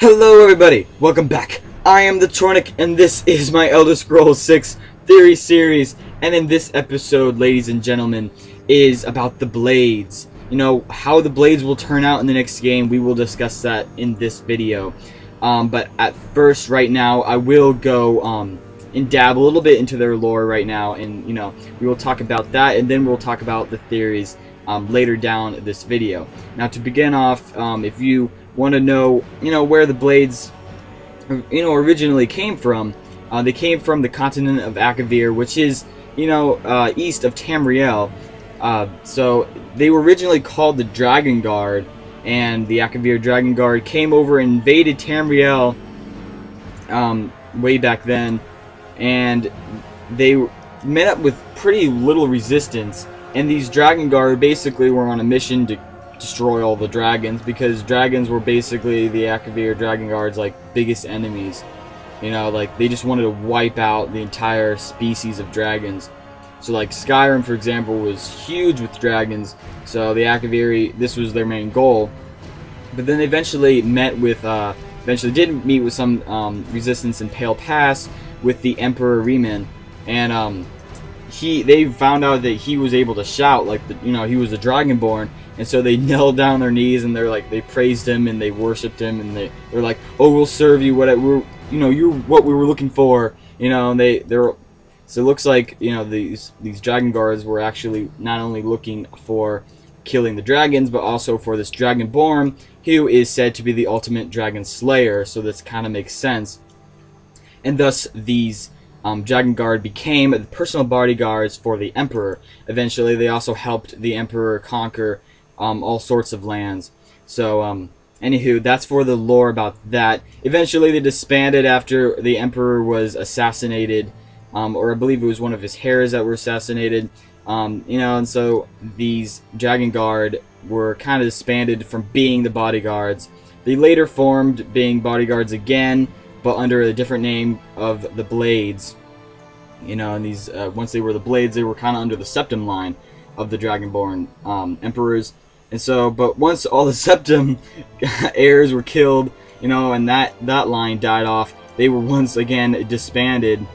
Hello everybody, welcome back. I am TheChornick and this is my Elder Scrolls 6 theory series, and in this episode, ladies and gentlemen, is about the blades. You know, how the blades will turn out in the next game. We will discuss that in this video. But at first, right now, I will go and dab a little bit into their lore right now, and you know, we will talk about that, and then we'll talk about the theories later down this video. Now, to begin off, if you want to know, where the blades, originally came from, they came from the continent of Akavir, which is, east of Tamriel. So they were originally called the Dragon Guard, and the Akavir Dragon Guard came over and invaded Tamriel way back then, and they met up with pretty little resistance. And these Dragon Guard basically were on a mission to destroy all the dragons, because dragons were basically the Akavir Dragon Guard's biggest enemies. Like they just wanted to wipe out the entire species of dragons. So Skyrim, for example, was huge with dragons, so the Akaviri, this was their main goal. But then they eventually did meet with some resistance in Pale Pass with the Emperor Riemann, and they found out that he was able to shout, he was a Dragonborn, and so they knelt down their knees and they praised him and they worshipped him, and they're like, oh, we'll serve you, you're what we were looking for, and so it looks like, these Dragon Guards were actually not only looking for killing the dragons, but also for this Dragonborn, who is said to be the ultimate dragon slayer, so this kind of makes sense. And thus these Dragon Guard became the personal bodyguards for the Emperor. Eventually they also helped the Emperor conquer all sorts of lands. So anywho, that's for the lore about that. Eventually they disbanded after the Emperor was assassinated, or I believe it was one of his heirs that were assassinated. And so these Dragon Guard were kind of disbanded from being the bodyguards. They later formed being bodyguards again, but under a different name of the Blades. And these once they were the Blades, they were kind of under the Septim line of the Dragonborn emperors. And so, but once all the Septim heirs were killed, and that line died off, they were once again disbanded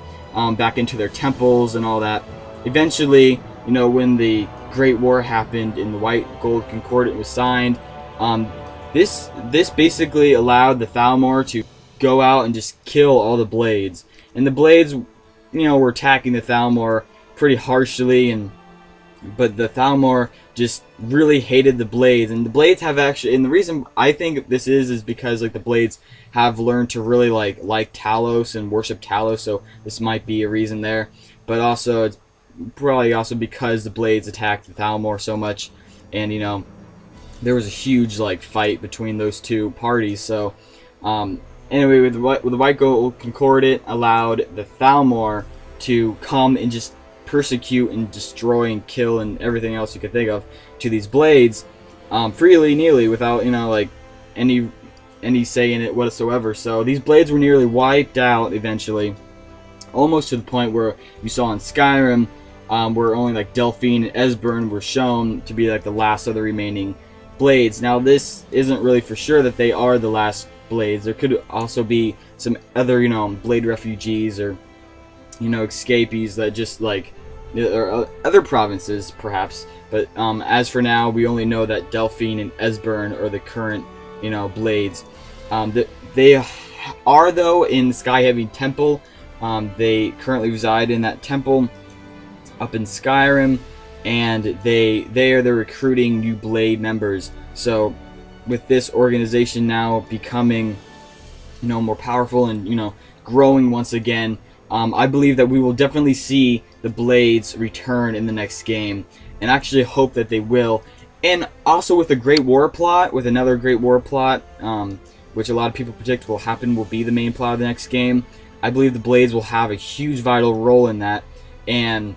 back into their temples and all that. Eventually, when the Great War happened and the White Gold Concordat was signed, this basically allowed the Thalmor to go out and just kill all the Blades. And the Blades, were attacking the Thalmor pretty harshly, but the Thalmor just really hated the Blades. And the Blades have actually, and the reason I think this is because the Blades have learned to really like Talos and worship Talos, so this might be a reason there. But also, it's probably also because the Blades attacked the Thalmor so much, and there was a huge fight between those two parties. So anyway, with the White Gold Concordat allowed the Thalmor to come and just persecute and destroy and kill and everything else you could think of to these Blades freely, nearly, without any say in it whatsoever. So these Blades were nearly wiped out eventually, almost to the point where you saw in Skyrim, where only Delphine and Esbern were shown to be the last of the remaining Blades. Now this isn't really for sure that they are the last Blades. There could also be some other Blade refugees or escapees that just or other provinces perhaps, but as for now, we only know that Delphine and Esbern are the current Blades. They are, though, in Skyhaven Temple. They currently reside in that temple up in Skyrim, and they are recruiting new Blade members. So with this organization now becoming more powerful and growing once again, I believe that we will definitely see the Blades return in the next game, and actually hope that they will. And also with the Great War plot, with another Great War plot, which a lot of people predict will happen, will be the main plot of the next game. I believe the Blades will have a huge vital role in that, and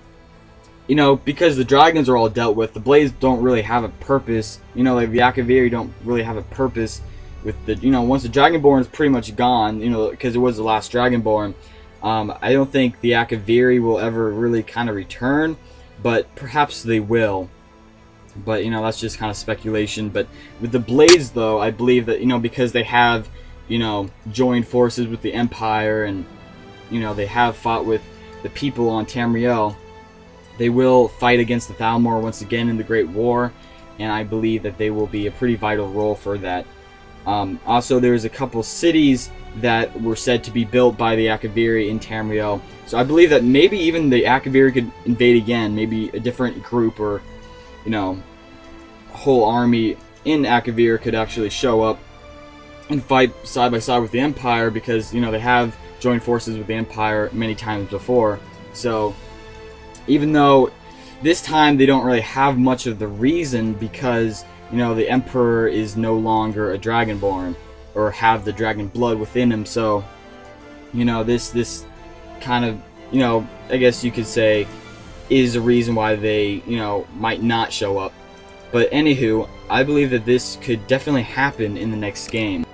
because the dragons are all dealt with, the Blades don't really have a purpose. The Akaviri don't really have a purpose with the, once the Dragonborn is pretty much gone, because it was the last Dragonborn. I don't think the Akaviri will ever really kind of return, but perhaps they will. But that's just kind of speculation. But with the Blades, though, I believe that because they have joined forces with the Empire, and they have fought with the people on Tamriel. They will fight against the Thalmor once again in the Great War, and I believe that they will be a pretty vital role for that. Also, there's a couple cities that were said to be built by the Akavir in Tamriel, so I believe that maybe even the Akavir could invade again. Maybe a different group, or whole army in Akavir could actually show up and fight side by side with the Empire, because they have joined forces with the Empire many times before. So even though this time they don't really have much of the reason, because the Emperor is no longer a Dragonborn or have the dragon blood within him, so this kind of I guess you could say is a reason why they might not show up. But anywho, I believe that this could definitely happen in the next game.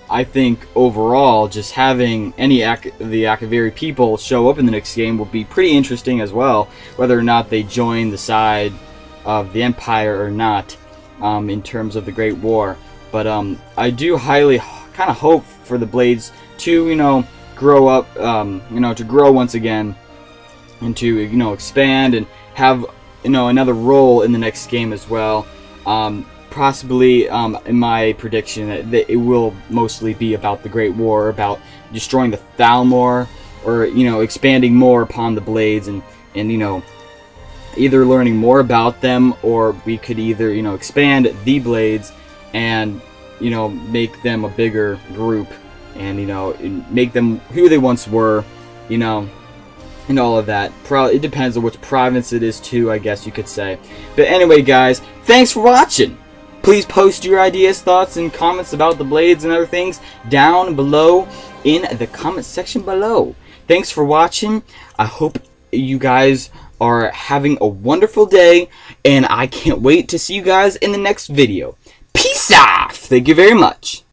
I think overall, just having any of the Akaviri people show up in the next game will be pretty interesting as well, whether or not they join the side of the Empire or not, in terms of the Great War. But I do highly kind of hope for the Blades to grow up, to grow once again, and to expand and have another role in the next game as well. Possibly, in my prediction, that it will mostly be about the Great War, about destroying the Thalmor, or expanding more upon the Blades, and either learning more about them, or we could either expand the Blades and make them a bigger group, and make them who they once were, and all of that. It depends on which province it is too, I guess you could say. But anyway, guys, thanks for watching. Please post your ideas, thoughts, and comments about the Blades and other things down below in the comment section below. Thanks for watching. I hope you guys are having a wonderful day, and I can't wait to see you guys in the next video. Peace out! Thank you very much.